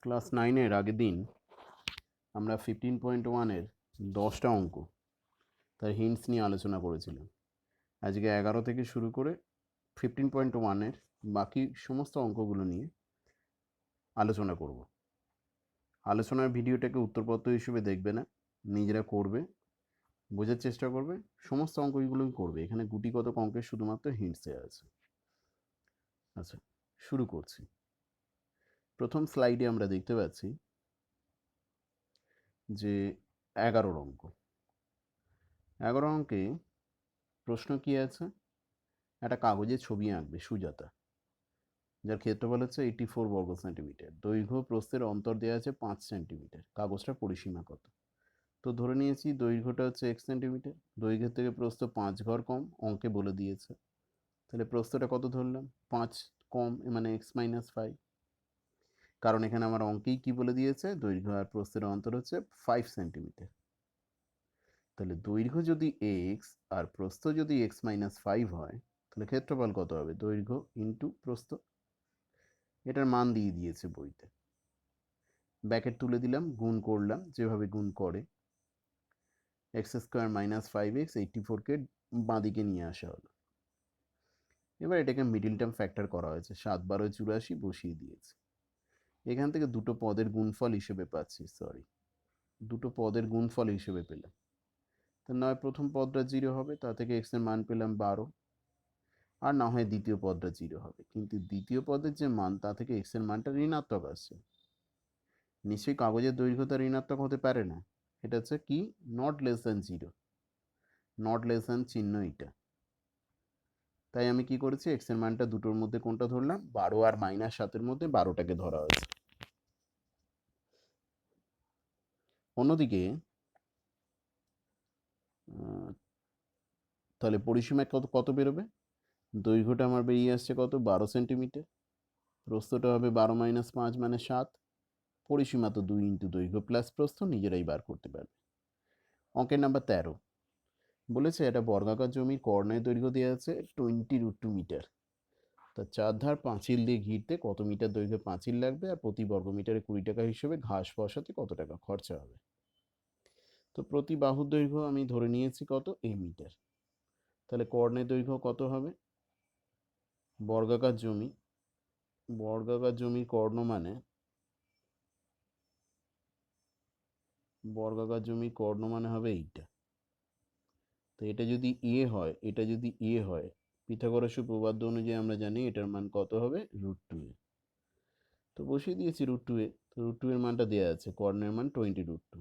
Class 9-এর আগের দিন আমরা 15.1-এর 10টা অঙ্ক তার হিন্টস নিয়ে আলোচনা করেছিলাম। আজকে 11 থেকে শুরু করে 15.1-এর বাকি সমস্ত অঙ্কগুলো নিয়ে আলোচনা করব। আলোচনার ভিডিওটাকে উত্তরপত্র হিসেবে দেখবে না, নিজেরা করবে, বোঝার চেষ্টা করবে, সমস্ত অঙ্কগুলোই করবে। এখানে গুটিকতক অঙ্কের শুধুমাত্র হিন্টস দেওয়া আছে। আচ্ছা, শুরু করছি। প্রথম স্লাইডে আমরা দেখতে পাচ্ছি যে 11 অঙ্ক। 11 অঙ্কে প্রশ্ন কি আছে? একটা কাগজে ছবি আঁকবে সুজাতা, যার ক্ষেত্রফল হচ্ছে 84 বর্গ সেন্টিমিটার। দৈর্ঘ্য প্রস্থের অন্তর দেওয়া আছে 5 সেন্টিমিটার। কাগজটার পরিসীমা কত? তো ধরে নিয়েছি দৈর্ঘ্যটা হচ্ছে 1 সেন্টিমিটার, দৈর্ঘ্যের থেকে প্রস্থ 5 ঘর কম, অঙ্কে বলে দিয়েছে। তাহলে প্রস্থটা কত ধরলাম? 5 কম, মানে x-5। কারণ এখানে আমার অঙ্কেই কি বলে দিয়েছে? দৈর্ঘ্য আর প্রস্থের অন্তর হচ্ছে 5 সেন্টিমিটার। তাহলে দৈর্ঘ্য যদি x আর প্রস্থ যদি x-5 হয়, তাহলে ক্ষেত্রফল কত হবে? দৈর্ঘ্য ইন্টু প্রস্থ। এটার মান দিয়ে দিয়েছে বইতে। ব্যাকেট তুলে দিলাম, গুণ করলাম যেভাবে গুণ করে। x² - 5x 84-কে বাঁদিকে নিয়ে আসা হলো। এবার এটাকে মিডিল টার্ম ফ্যাক্টর করা হয়েছে। 7 12 84 বসিয়ে দিয়েছে। এখান থেকে দুটো পদের গুণফল হিসেবে পাচ্ছি, দুটো পদের গুণফল হিসেবে পেলাম। তো নয় প্রথম পদটা 0 হবে, তা থেকে x এর মান পেলাম 12, আর না হয় দ্বিতীয় পদটা 0 হবে। কিন্তু দ্বিতীয় পদের যে মান, তা থেকে x এর মানটা ঋণাত্মক আসছে। নিশ্চয়ই কাগজের দৈর্ঘ্য তো ঋণাত্মক হতে পারে না। এটা হচ্ছে কি? Not less than 0, not less than চিহ্ন এটা। তাই আমি কি করেছি? x এর মানটা দুটোর মধ্যে কোনটা ধরলাম? 12 আর -7-এর মধ্যে 12টাকে ধরা হয়েছে। অন্যদিকে তাহলে পরিসীমায় কত কত বেরোবে? দৈর্ঘ্যটা আমার বেরিয়ে আসছে কত? 12 সেন্টিমিটার। প্রস্থটা হবে 12 - 5 মানে 7। পরিসীমা তো 2 ইন্টু দৈর্ঘ্য প্লাস প্রস্থ, নিজেরাই বার করতে পারবে। অঙ্কের নাম্বার 13 বলেছে একটা বর্গাকার জমির কর্ণের দৈর্ঘ্য দেওয়া আছে 20√2 মিটার। তার চারধার পাঁচিল দিয়ে ঘিরতে কত মিটার দৈর্ঘ্যে পাঁচিল লাগবে, আর প্রতি বর্গমিটারে 20 টাকা হিসেবে ঘাস বসাতে কত টাকা খরচা হবে? তো প্রতি বাহুর দৈর্ঘ্য আমি ধরে নিয়েছি কত? a metre. তাহলে কর্ণের দৈর্ঘ্য কত হবে? বর্গাকার জমির কর্ণ মানে হবে এইটা। তো এটা যদি a হয়, পিথাগোরাসের উপপাদ্য অনুযায়ী আমরা জানি এটার মান কত হবে? √2a। তো বসিয়ে দিয়েছি √2a। তো √2 এর মানটা দেওয়া আছে, কর্ণের মান 20√2।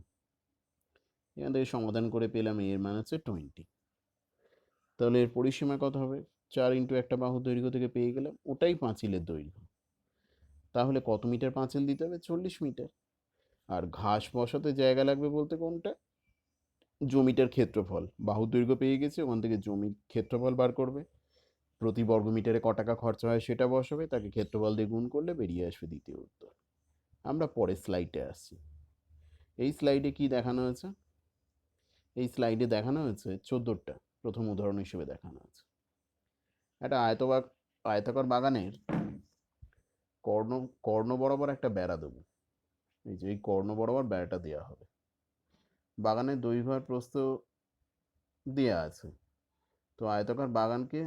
এখান থেকে সমাধান করে পেলাম এর মান হচ্ছে 20। তাহলে এর পরিসীমা কত হবে? 4 ইন্টু একটা বাহুর দৈর্ঘ্য থেকে পেয়ে গেলাম, ওটাই পাঁচিলের দৈর্ঘ্য। তাহলে কত মিটার পাঁচিল দিতে হবে? 40 মিটার। আর ঘাস বসাতে জায়গা লাগবে বলতে কোনটা? জমিটার ক্ষেত্রফল। বাহুর দৈর্ঘ্য পেয়ে গেছে, ওখান থেকে জমির ক্ষেত্রফল বার করবে। প্রতি বর্গমিটারে ক টাকা খরচা হয় সেটা বসাবে, তাকে ক্ষেত্রফল দিয়ে গুণ করলে বেরিয়ে আসবে দ্বিতীয় উত্তর। আমরা পরের স্লাইডে আসছি। এই স্লাইডে কি দেখানো হয়েছে? এই স্লাইডে দেখানো হয়েছে 14টা প্রথম উদাহরণ হিসেবে দেখানো আছে। একটা আয়তাকার বাগানের কর্ণ বরাবর একটা বেড়া দেবো। এই যে এই কর্ণ বরাবর বেড়াটা দেওয়া হবে। বাগানের দৈর্ঘ্য আর প্রস্থ দেওয়া আছে। তো আয়তাকার বাগানকে,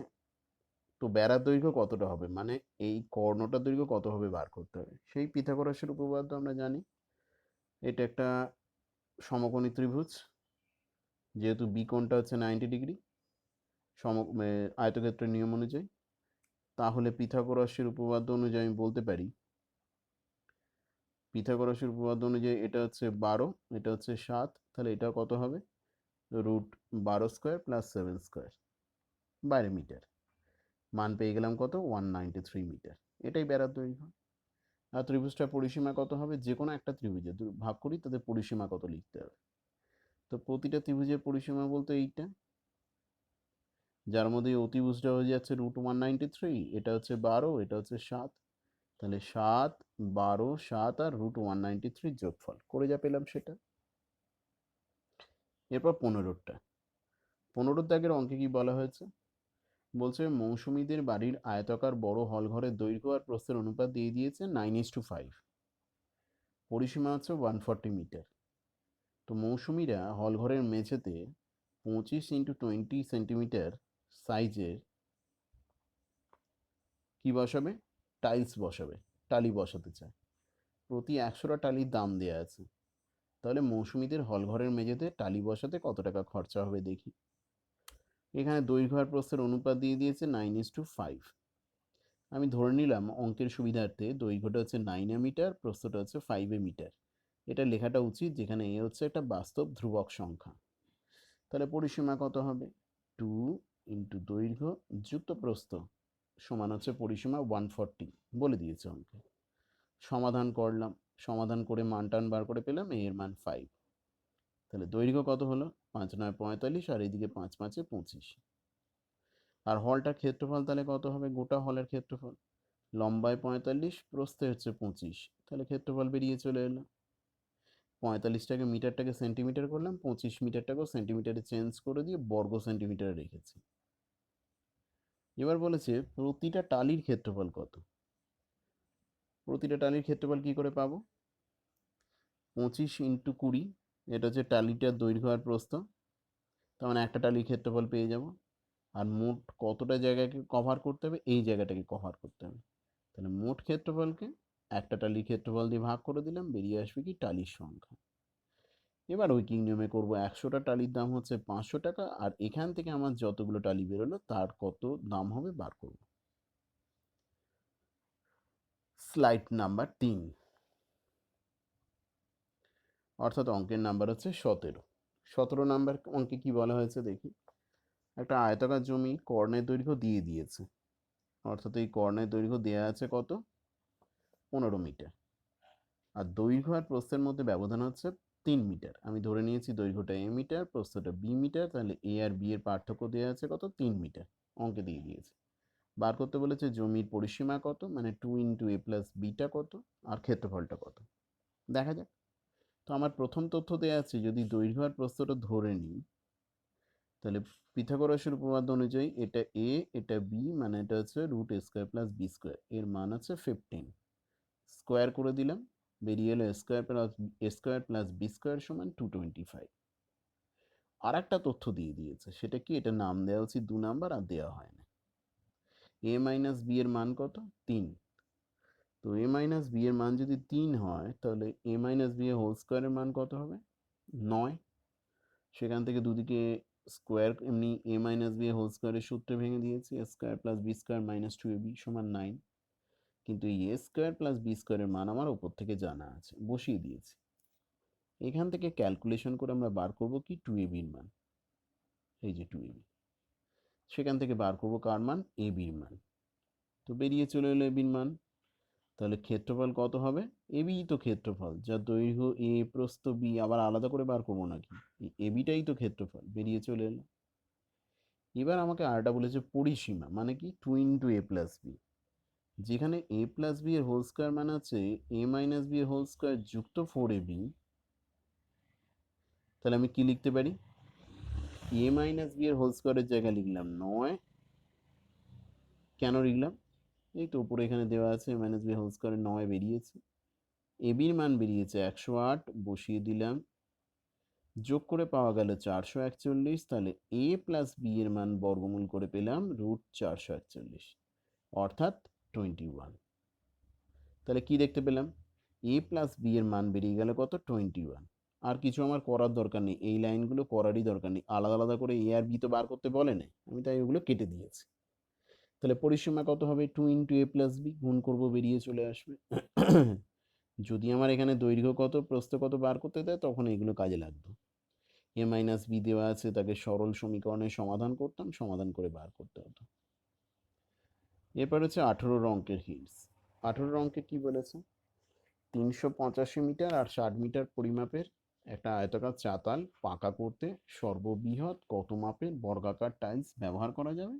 তো বেড়ার দৈর্ঘ্য কতটা হবে, মানে এই কর্ণটার দৈর্ঘ্য কত হবে বার করতে হবে। সেই পিথাগোরাসের উপপাদ্য আমরা জানি। এটা একটা সমকোণী ত্রিভুজ, যেহেতু বি কোণটা হচ্ছে 90 ডিগ্রি আয়তক্ষেত্রের নিয়ম অনুযায়ী, তাহলে পিথাগোরাসের উপপাদ্য অনুযায়ী আমি বলতে পারি, এটা হচ্ছে 12, এটা হচ্ছে 7, তাহলে এটা কত হবে? √12² + 7², বাইরে মিটার। মান পেয়ে গেলাম কত? 193 মিটার। এটাই বেড়ার দৈর্ঘ্য। আর ত্রিভুজটার পরিসীমা কত হবে? যে কোনো একটা ত্রিভুজে ভাগ করি, তাদের পরিসীমা কত লিখতে হবে। তো প্রতিটা ত্রিভুজের পরিসীমা বলতে এইটা, যার মধ্যে অতিভুজটা হয়ে যাচ্ছে √193, এটা হচ্ছে 12, এটা হচ্ছে 7। তাহলে 7 12 7 আর √193 যোগফল করে যা পেলাম সেটা। এরপর 15 দাগের অঙ্কে কি বলা হয়েছে? বলছে মৌসুমীদের বাড়ির আয়তাকার বড় হল ঘরের দৈর্ঘ্য আর প্রস্থের অনুপাত দিয়ে দিয়েছে 9:5। পরিসীমা হচ্ছে 140 মিটার। তো মৌসুমীরা হলঘরের মেঝেতে 25 × 20 সেন্টিমিটার সাইজের কি বসাবে? টাইলস বসাবে, টালি বসাতে চায়। প্রতি 100টা টালির দাম দেওয়া আছে। তাহলে মৌসুমীদের হলঘরের মেঝেতে টালি বসাতে কত টাকা খরচা হবে দেখি। এখানে দৈর্ঘ্য আর প্রস্থের অনুপাত দিয়ে দিয়েছে 9:5। আমি ধরে নিলাম অঙ্কের সুবিধার্থে দৈর্ঘ্যটা হচ্ছে 9 মিটার, প্রস্থটা হচ্ছে 5 মিটার। এটা লেখাটা উচিত, যেখানে এ হচ্ছে একটা বাস্তব ধ্রুবক সংখ্যা। তাহলে পরিসীমা কত হবে? 2 × দৈর্ঘ্য যুক্ত প্রস্থ সমান হচ্ছে পরিসীমা 140 বলে দিয়েছে অঙ্কে। সমাধান করলাম, সমাধান করে মান টান বার করে পেলাম এর মান 5। তাহলে দৈর্ঘ্য কত হলো? 5 × 9 = 45, আর এদিকে 5 × 5 = 25। আর হলটার ক্ষেত্রফল তাহলে কত হবে? গোটা হলের ক্ষেত্রফল লম্বায় 45, প্রস্থে হচ্ছে 25, তাহলে ক্ষেত্রফল বেরিয়ে চলে এলো। 45টাকে মিটারটাকে সেন্টিমিটার করলাম, 25 মিটারটাকেও সেন্টিমিটারে চেঞ্জ করে দিয়ে বর্গ সেন্টিমিটারে রেখেছি। এবার বলেছে প্রতিটা টালির ক্ষেত্রফল কত। প্রতিটা টালির ক্ষেত্রফল কি করে পাবো? 25 × 20, এটা হচ্ছে টালিটার দৈর্ঘ্য আর প্রস্থ, তার মানে একটা টালির ক্ষেত্রফল পেয়ে যাব। আর মোট কতটা জায়গাকে কভার করতে হবে? এই জায়গাটাকে কভার করতে হবে। তাহলে মোট ক্ষেত্রফলকে একটা টালির ক্ষেত্রফল দিয়ে ভাগ করে দিলাম, বেরিয়ে আসবে কি? টালির সংখ্যা। এবার ঐকিক নিয়মে করব। 100টা টালির দাম হচ্ছে 500 টাকা, আর এখান থেকে আমার যতগুলো টালি বেরোলো তার কত দাম হবে বার করব। স্লাইড নাম্বার 3, অর্থাৎ অঙ্কের নাম্বার হচ্ছে 17। 17 নাম্বার অঙ্কে কি বলা হয়েছে দেখি। একটা আয়তাকার জমি কর্ণের দৈর্ঘ্য দিয়ে দিয়েছে, অর্থাৎ এই কর্ণের দৈর্ঘ্য দেওয়া আছে কত? 15 মিটার। আর দৈর্ঘ্য আর প্রস্থের মধ্যে ব্যবধান হচ্ছে 3 মিটার। আমি ধরে নিয়েছি দৈর্ঘ্যটা a মিটার, প্রস্থটা b মিটার, তাহলে a আর b এর পার্থক্য দেওয়া আছে কত? 3 মিটার। অঙ্কে দিয়ে দিয়েছে। বার করতে বলেছে জমির পরিসীমা কত, মানে 2 × a + b টা কত, আর ক্ষেত্রফলটা কত। দেখা যাক। তো আমার প্রথম তথ্য দেওয়া আছে, যদি দৈর্ঘ্য আর প্রস্থটা ধরে নিই, তাহলে পিথাগোরাসের উপপাদ্য অনুযায়ী এটা a, এটা b, মানে এটা হচ্ছে √a² + b², এর মান হচ্ছে 15। স্কোয়ার করে দিলাম, বেরিয়ে এলো a² + b² সমান 225। আর একটা তথ্য দিয়ে দিয়েছে, সেটা কি? এটা নাম দেওয়া উচিত 2 নাম্বার, আর দেওয়া হয় না। a - b এর মান কত? 3। তো a - b এর মান যদি 3 হয়, তাহলে a - b এর হোল স্কোয়ারের মান কত হবে? 9। সেখান থেকে দুদিকে স্কোয়ার, এমনি a - b এর হোল স্কোয়ারের সূত্রে ভেঙে দিয়েছি, a² + b² - 2ab সমান 9। কিন্তু এই a² + b² এর মান আমার ওপর থেকে জানা আছে, বসিয়ে দিয়েছি। এখান থেকে ক্যালকুলেশন করে আমরা বার করব কি? 2ab এর মান। এই যে 2ab, সেখান থেকে বার করব কার মান? ab এর মান। তো বেরিয়ে চলে এলো ab এর মান। তাহলে ক্ষেত্রফল কত হবে? ab তো ক্ষেত্রফল, যার দৈর্ঘ্য a, প্রস্থ b, আবার আলাদা করে বার করবো নাকি? এই ab-টাই তো ক্ষেত্রফল, বেরিয়ে চলে এলো। এবার আমাকে আরটা বলেছে পরিসীমা, মানে কি? 2 × a + b, যেখানে a + b এর হোল স্কোয়ার মানে হচ্ছে a - b এর হোল স্কোয়ার যুক্ত 4ab। তাহলে আমি কি লিখতে পারি? a - b এর হোল স্কোয়ারের জায়গায় লিখলাম 9। কেন লিখলাম? এই তো উপরে এখানে দেওয়া আছে a - b এর হোল স্কোয়ারে 9 বেরিয়েছে। ab এর মান বেরিয়েছে 108, বসিয়ে দিলাম, যোগ করে পাওয়া গেল 441। তাহলে a + b এর মান বর্গমূল করে পেলাম √441, অর্থাৎ 21। তাহলে কি দেখতে পেলাম? a + b এর মান বেরিয়ে গেল কত? 21। আর কিছু আমার করার দরকার নেই, এই লাইনগুলো করারই দরকার নেই, আলাদা আলাদা করে a আর b তো বার করতে বলে নাই, আমি তাই ওগুলো কেটে দিয়েছি। তাহলে পরিসীমা কত হবে? 2 × a + b, গুণ করব, বেরিয়ে চলে আসবে। যদি আমার এখানে দৈর্ঘ্য কত, প্রস্থ কত বার করতে দেয়, তখন এগুলো কাজে লাগবে। a - b দেওয়া আছে, তাকে সরল সমীকরণের সমাধান করতাম, সমাধান করে বার করতে হতো। এরপর হচ্ছে 18 অঙ্কের হিটস। 18 অঙ্কে কি বলেছে? 385 মিটার আর 60 মিটার পরিমাপের একটা আয়তাকার চাতাল পাকা করতে সর্ববৃহৎ কত মাপের বর্গাকার টাইলস ব্যবহার করা যাবে?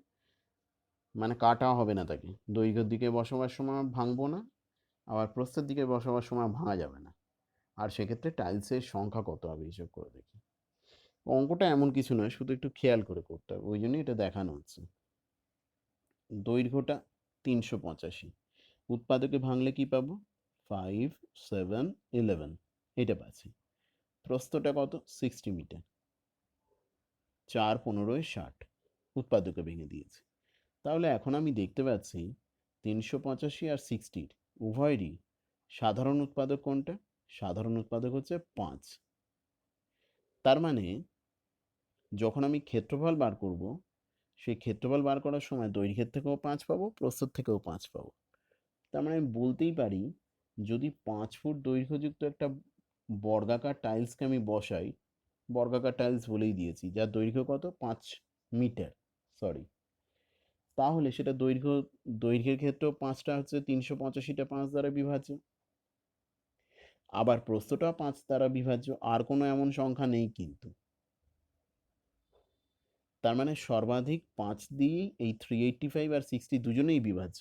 মানে কাটা হবে না তাকে, দৈর্ঘ্যের দিকে বসাবার সময় ভাঙবো না, আবার প্রস্থের দিকে বসাবার সময় ভাঙা যাবে না। আর সেক্ষেত্রে টাইলসের সংখ্যা কত হবে? হিসেব করে দেখি। অঙ্কটা এমন কিছু নয়, শুধু একটু খেয়াল করে করতে হবে, ওই জন্যই এটা দেখানো হচ্ছে। দৈর্ঘ্যটা 385, উৎপাদকে ভাঙলে কি পাবো? 5 7 11 এটা পাচ্ছি। প্রস্থটা কত 60 মিটার, 4 15 60 উৎপাদকে ভেঙে দিয়েছি। তাহলে এখন আমি দেখতে পাচ্ছি 385 আর 60 উভয়েরই সাধারণ উৎপাদক কোনটা? সাধারণ উৎপাদক হচ্ছে 5। তার মানে যখন আমি ক্ষেত্রফল বার করব, সেই ক্ষেত্রফল বার করার সময় দৈর্ঘ্যের থেকেও 5 পাবো, প্রস্থের থেকেও 5 পাবো। তার মানে আমি বলতেই পারি যদি 5 ফুট দৈর্ঘ্যযুক্ত একটা বর্গাকার টাইলসকে আমি বসাই, বর্গাকার টাইলস বলেই দিয়েছি, যার দৈর্ঘ্য কত 5 মিটার, সরি, তাহলে সেটা দৈর্ঘ্যের ক্ষেত্রেও 5টা হচ্ছে 385টা 5 দ্বারা বিভাজ্য, আবার প্রস্থটাও 5 দ্বারা বিভাজ্য, আর কোনো এমন সংখ্যা নেই কিন্তু। তার মানে সর্বাধিক 5 দিয়েই এই 385 আর 60 দুজনেই বিভাজ্য।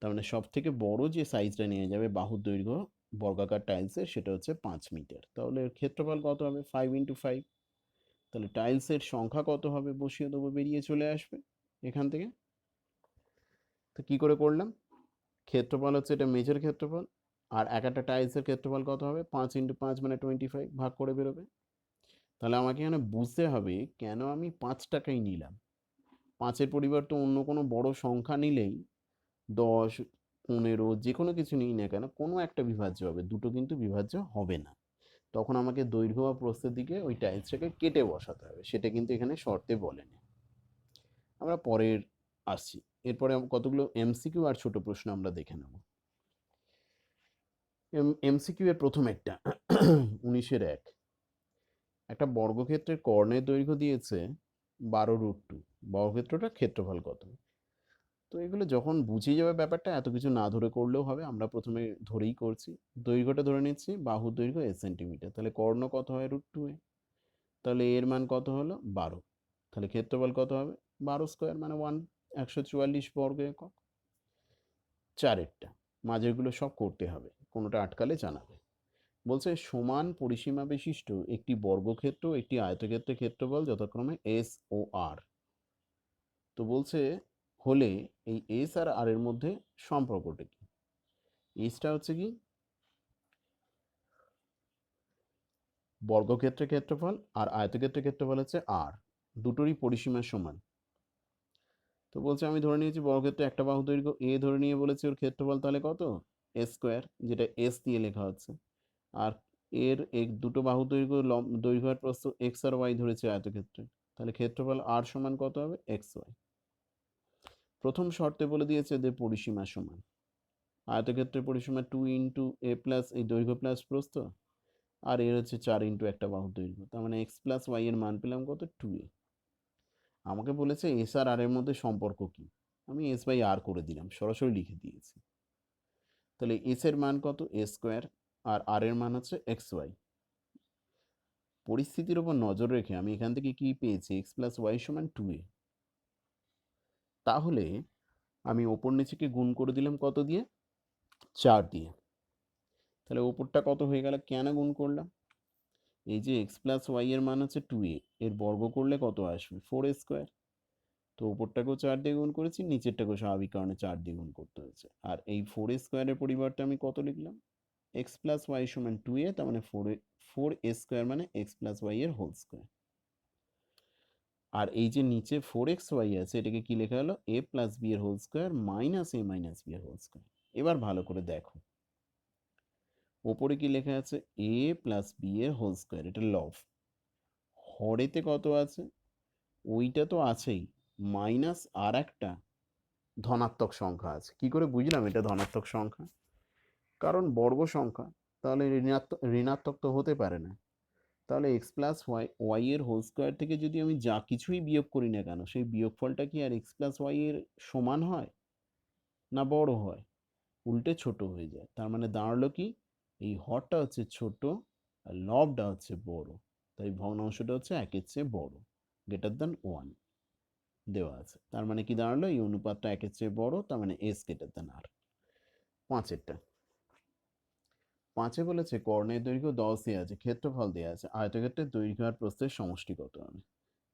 তার মানে সব থেকে বড় যে সাইজটা নিয়ে যাবে বাহুর দৈর্ঘ্য বর্গাকার টাইলসের, সেটা হচ্ছে 5 মিটার। তাহলে ক্ষেত্রফল কত হবে 5 × 5। তাহলে টাইলসের সংখ্যা কত হবে বসিয়ে দেবো, বেরিয়ে চলে আসবে এখান থেকে। তো কি করে করলাম, ক্ষেত্রফল হচ্ছে এটা মেঝের ক্ষেত্রফল, আর একটা টাইলসের ক্ষেত্রফল কত হবে 5 × 5 মানে 25, ভাগ করে বেরোবে। তাহলে আমাকে এখানে বুঝতে হবে কেন আমি 5 টাকাই নিলাম। 5-এর পরিবর্তে অন্য কোনো বড় সংখ্যা নিলেই 10 15 যে কোনো কিছু নিই না কেন কোনো একটা বিভাজ্য হবে, দুটো কিন্তু বিভাজ্য হবে না। তখন আমাকে দৈর্ঘ্য বা প্রস্থের দিকে ওই টাইলসটাকে কেটে বসাতে হবে, সেটা কিন্তু এখানে শর্তে বলেনি। আমরা পরের আসছি, এরপরে কতগুলো এমসিকিউ আর ছোট প্রশ্ন আমরা দেখে নেব। এমসিকিউ এর প্রথম একটা 19-এর 1, একটা বর্গক্ষেত্রের কর্ণের দৈর্ঘ্য দিয়েছে 12√2, বর্গক্ষেত্রটার ক্ষেত্রফল কত? তো এগুলো যখন বুঝে যাবে ব্যাপারটা, এত কিছু না ধরে করলেও হবে, আমরা প্রথমে ধরেই করছি। দৈর্ঘ্যটা ধরে নিচ্ছি, বাহুর দৈর্ঘ্য এ সেন্টিমিটার, তাহলে কর্ণ কত হয় √2a, তাহলে এর মান কত হলো 12, তাহলে ক্ষেত্রফল কত হবে 12² মানে 144 বর্গ একক। 4-এরটা মাঝেরগুলো সব করতে হবে, কোনোটা আটকালে জানাবে। বলছে সমান পরিসীমা বিশিষ্ট একটি বর্গক্ষেত্র একটি আয়তক্ষেত্রের ক্ষেত্রফল যথাক্রমে এস ও আর। তো বলছে হলে এই এস আর আর এর মধ্যে সম্পর্কটা কি? এসটা হচ্ছে কি বর্গক্ষেত্রের ক্ষেত্রফল, আর আয়তক্ষেত্রের ক্ষেত্রফল হচ্ছে আর, দুটোরই পরিসীমা সমান। তো বলছে আমি ধরে নিয়েছি বর্গক্ষেত্রে একটা বাহু দৈর্ঘ্য এ ধরে নিয়ে বলেছি ওর ক্ষেত্রফল তাহলে কত a², যেটা এস দিয়ে লেখা হচ্ছে, আর এর দুটো বাহু দৈর্ঘ্য আর প্রস্থ এক্স আর ওয়াই ধরেছে আয়তক্ষেত্রে, তাহলে ক্ষেত্রফল আর সমান কত হবে xy। প্রথম শর্তে বলে দিয়েছে এদের পরিসীমা সমান, আয়তক্ষেত্রের পরিসীমা 2 × a প্লাস এই দৈর্ঘ্য প্লাস প্রস্থ, আর এর হচ্ছে 4 × একটা বাহু দৈর্ঘ্য, তার মানে x প্লাস ওয়াই এর মান পেলাম কত 2a। আমাকে বলেছে এস আর আর এর মধ্যে সম্পর্ক কি, আমি s/r করে দিলাম, সরাসরি লিখে দিয়েছি। তাহলে এস এর মান কত a², আর আর এর মান হচ্ছে xy। পরিস্থিতির উপর নজর রেখে আমি এখান থেকে কি পেয়েছি x প্লাস ওয়াই সমান 2a। তাহলে আমি ওপর নিচেকে গুণ করে দিলাম কত দিয়ে 4 দিয়ে। তাহলে ওপরটা কত হয়ে গেল, কেন গুণ করলাম, এই যে x প্লাস ওয়াই এর মান হচ্ছে 2a, এর বর্গ করলে কত আসবে 4a²। তো উপরটাকেও 4 দিয়ে গুণ করেছি, নিচেরটাকেও স্বাভাবিক কারণে 4 দিয়ে গুণ করতে হয়েছে। আর এই 4a² পরিবর্তে আমি কত লিখলাম x প্লাস ওয়াই সমান 2a, তার মানে 4a² মানে x প্লাস ওয়াই এর হোল স্কোয়ার। আর এই যে নিচে 4xy আছে এটাকে কি লেখা হলো a প্লাস বি এর whole square minus a minus B এর হোল স্কোয়ার। এবার ভালো করে দেখো ওপরে কি লেখা আছে a প্লাস বি এর হোল স্কোয়ার, এটা লব, হরেতে কত আছে ওইটা তো আছেই, মাইনাস আর একটা ধনাত্মক সংখ্যা আছে। কি করে বুঝলাম এটা ধনাত্মক সংখ্যা, কারণ বর্গ সংখ্যা, তাহলে ঋণাত্মক তো হতে পারে না। তাহলে এক্স প্লাস ওয়াই এর হোল স্কোয়ার থেকে যদি আমি যা কিছুই বিয়োগ করি না কেন, সেই বিয়োগফলটা কি আর এক্স প্লাস ওয়াই এর সমান হয় না বড় হয়, উল্টে ছোট হয়ে যায়। তার মানে দাঁড়ালো কি এই হরটা হচ্ছে ছোট আর লবটা হচ্ছে বড়, তাই ভগ্নাংশটা হচ্ছে 1-এর চেয়ে বড়, গ্রেটার দ্যান 1 দেওয়া আছে। তার মানে কি দাঁড়ালো এই অনুপাতটা 1-এর চেয়ে বড়, তার মানে এস গ্রেটার দ্যান আর। 5-এরটা 5-এ বলেছে কর্ণের দৈর্ঘ্য 10 দেওয়া আছে, ক্ষেত্রফল দেওয়া আছে, আয়তক্ষেত্রের দৈর্ঘ্য আর প্রস্থের সমষ্টি কত হবে।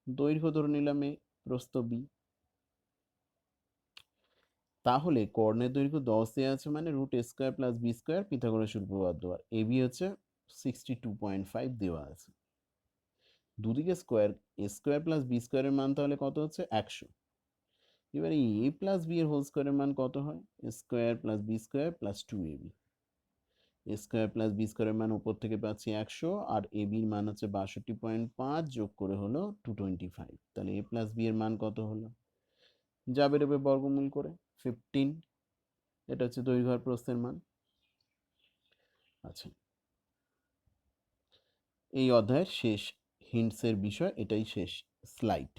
দৈর্ঘ্য ধরে নিলাম এ, প্রস্থ বি। তাহলে কর্ণের দৈর্ঘ্য 10 দেওয়া আছে মানে root a square plus b square পিথাগোরাসের উপপাদ্য, আর এবি হচ্ছে 62.5 দেওয়া আছে। দুদিকে square, a square plus b স্কোয়ারের মান তাহলে কত হচ্ছে 100। এবারে এ প্লাস বি এর হোল স্কোয়ারের মান কত হয়, a square plus b square plus 2ab। A square plus b স্কোয়ারের মান উপর থেকে পাচ্ছি 100, আর এ বির মান হচ্ছে 62.5, যোগ করে হলো 225। তাহলে এ প্লাস বি এর মান কত হলো, যা বেরোবে বর্গমূল করে 15। এটা হচ্ছে দৈর্ঘ্য আর প্রস্থের মান। আচ্ছা, এই অধ্যায়ের শেষ হিন্টসের বিষয় এটাই, শেষ স্লাইড।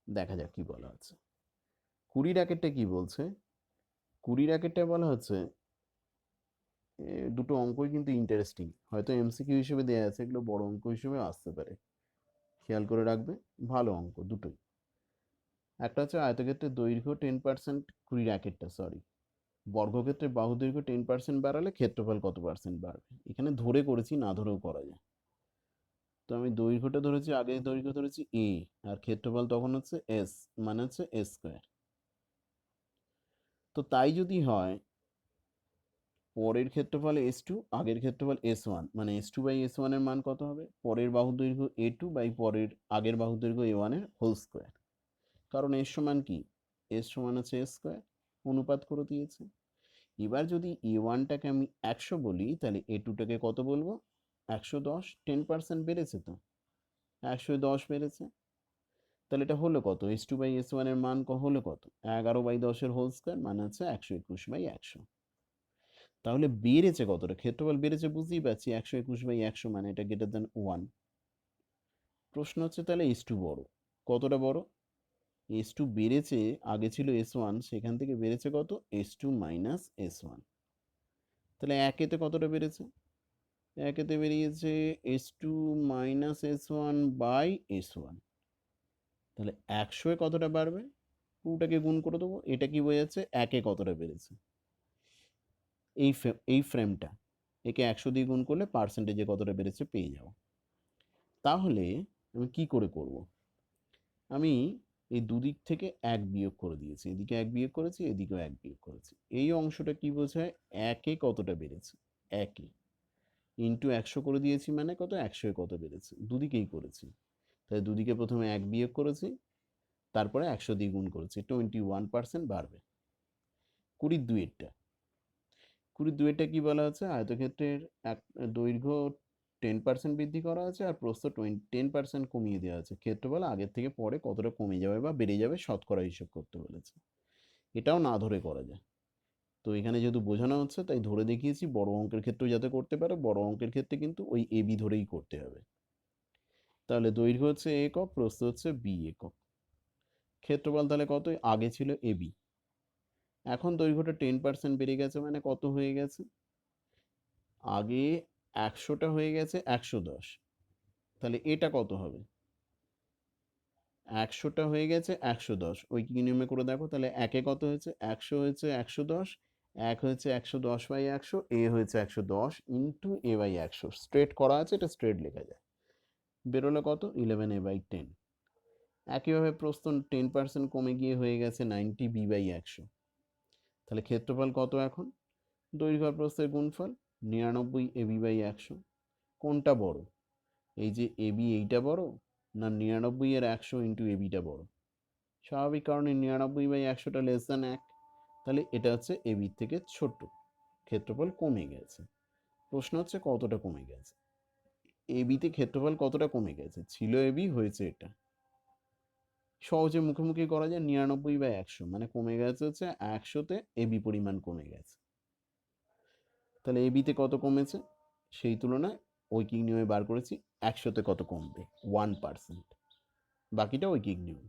দেখা যাক কি বলা আছে। 20 র্যাকেটটা কি বলছে, 20 র্যাকেটটা বলা হচ্ছে দুটো অঙ্কই কিন্তু ইন্টারেস্টিং, হয়তো এমসিকিউ হিসেবে দেওয়া আছে, এগুলো বড় অঙ্ক হিসেবে আসতে পারে, খেয়াল করে রাখবে। ভালো অঙ্ক দুটোই। একটা হচ্ছে আয়তক্ষেত্রের দৈর্ঘ্য 10%, 20 র্যাকেটটা সরি, বর্গক্ষেত্রের বাহু দৈর্ঘ্য 10% বাড়ালে ক্ষেত্রফল কত পার্সেন্ট বাড়বে। এখানে ধরে করেছি, না ধরেও করা যায়। তো আমি দৈর্ঘ্যটা ধরেছি, আগে দৈর্ঘ্য ধরেছি এ, আর ক্ষেত্রফল তখন হচ্ছে এস, মানে হচ্ছে এ স্কোয়ার। তো তাই যদি হয়, পরের ক্ষেত্রফল S2, আগের ক্ষেত্রফল S1, মানে S2 বাই S1 এর মান কত হবে, পরের বাহু দৈর্ঘ্য A2 বাই পরের আগের বাহু দৈর্ঘ্য A1 এর হোল স্কোয়ার। কারণ এর সমান কি, এস সমান আছে এ স্কোয়ার, অনুপাত করে দিয়েছে। এবার যদি A1টাকে আমি 100 বলি, তাহলে A2টাকে কত বলবো, 110। 10% বেড়েছে তো, 110 বেড়েছে। তাহলে এটা হলো কত, S2 বাই S1 এর মান হলো কত, 11 বাই 10 এর হোল স্কোয়ার, মানে হচ্ছে 121 বাই 100। তাহলে বেড়েছে কতটা, ক্ষেত্রফল বেড়েছে বুঝতেই পারছি, 121 বাই 100 মানে এটা গ্রেটার দ্যান 1। প্রশ্ন হচ্ছে তাহলে S2 বড়, কতটা বড়, S2 বেড়েছে, আগে ছিল S1, সেখান থেকে বেড়েছে কত, S2 মাইনাস S1। তাহলে একেতে কতটা বেড়েছে, একেতে বেরিয়েছে S2 minus S1 by S1। তাহলে 100 এ কতটা বাড়বে, পুরোটাকে গুণ করে দেবো। এটা কি বোঝাচ্ছে, একে কতটা বেড়েছে, এই ফ্রেমটা, একে 100 দিয়ে গুণ করলে পার্সেন্টেজে কতটা বেড়েছে পেয়ে যাও। তাহলে আমি কি করে করব, আমি এই দুদিক থেকে 1 বিয়োগ করে দিয়েছি, এদিকে 1 বিয়োগ করেছি, এদিকেও 1 বিয়োগ করেছি। এই অংশটা কি বোঝায়, একে কতটা বেড়েছে, একে ইন্টু 100 করে দিয়েছি, মানে কত, 100 এ কত বেড়েছে, দুদিকেই করেছি। তাই দুদিকে প্রথমে 1 বিয়োগ করেছি, তারপরে 100 দিয়ে গুণ করেছি, 21% বাড়বে। 22 22 কি বলা আছে, আয়তক্ষেত্রের দৈর্ঘ্য 10% বৃদ্ধি করা আছে, আর প্রস্থ 10% কমিয়ে দেওয়া আছে। ক্ষেত্রফল আগের থেকে পরে কতটা কমে যাবে বা বেড়ে যাবে শতকরা হিসেব করতে বলেছে। এটাও না ধরে করা যায়। তো এখানে যেহেতু বোঝানো হচ্ছে তাই ধরে দেখিয়েছি, বড় অঙ্কের ক্ষেত্রেও যাতে করতে পারো, বড় অঙ্কের ক্ষেত্রে কিন্তু ওই এবি ধরেই করতে হবে। তাহলে দৈর্ঘ্য হচ্ছে এ একক, প্রস্থ হচ্ছে বি একক, ক্ষেত্রফল তাহলে কত, আগে ছিল এবি, এখন দৈর্ঘ্যটা 10% বেড়ে গেছে, মানে কত হয়ে গেছে, আগে 100টা হয়ে গেছে 110। তাহলে এটা কত হবে, 100টা হয়ে গেছে 110, ওই কি নিয়মে করে দেখো। তাহলে একে কত হয়েছে, 100 হয়েছে 110, এক হয়েছে 110 বাই 100, এ হয়েছে 110 ইন্টু এ বাই 100, স্ট্রেট করা আছে, এটা স্ট্রেট লেখা যায়। বেরোলো কত, 11a বাই 10। একইভাবে প্রস্থ 10% কমে গিয়ে হয়ে গেছে 90b বাই 100। তাহলে ক্ষেত্রফল কত এখন, দৈর্ঘ্য আর প্রস্থের গুণফল 99ab বাই 100। কোনটা বড়, এই যে এবি এইটা বড়, না 99 এর 100 ইন্টু এবিটা বড়, স্বাভাবিক কারণে 99 বাই 100টা লেস দ্যান 1, তাহলে এটা হচ্ছে এবির থেকে ছোট, ক্ষেত্রফল কমে গেছে। প্রশ্ন হচ্ছে কতটা কমে গেছে, এবিতে ক্ষেত্রফল কতটা কমে গেছে, ছিল এবি, হয়েছে এটা। সহজে মুখোমুখি করা যায়, 99 বাই 100 মানে কমে গেছে হচ্ছে 100তে এবি পরিমাণ কমে গেছে। তাহলে এবিতে কত কমেছে, সেই তুলনায় ঐকিক নিয়মে বার করেছি 100তে কত কমবে, 1%, বাকিটা ঐকিক নিয়ম।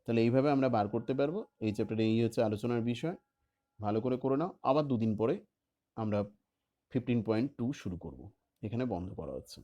তাহলে এইভাবে আমরা বার করতে পারবো। এই চ্যাপ্টারে এই হচ্ছে আলোচনার বিষয়, ভালো করে করে নাও। আবার দুদিন পরে আমরা 15.2 শুরু করব, এখানে বন্ধ করা হচ্ছে।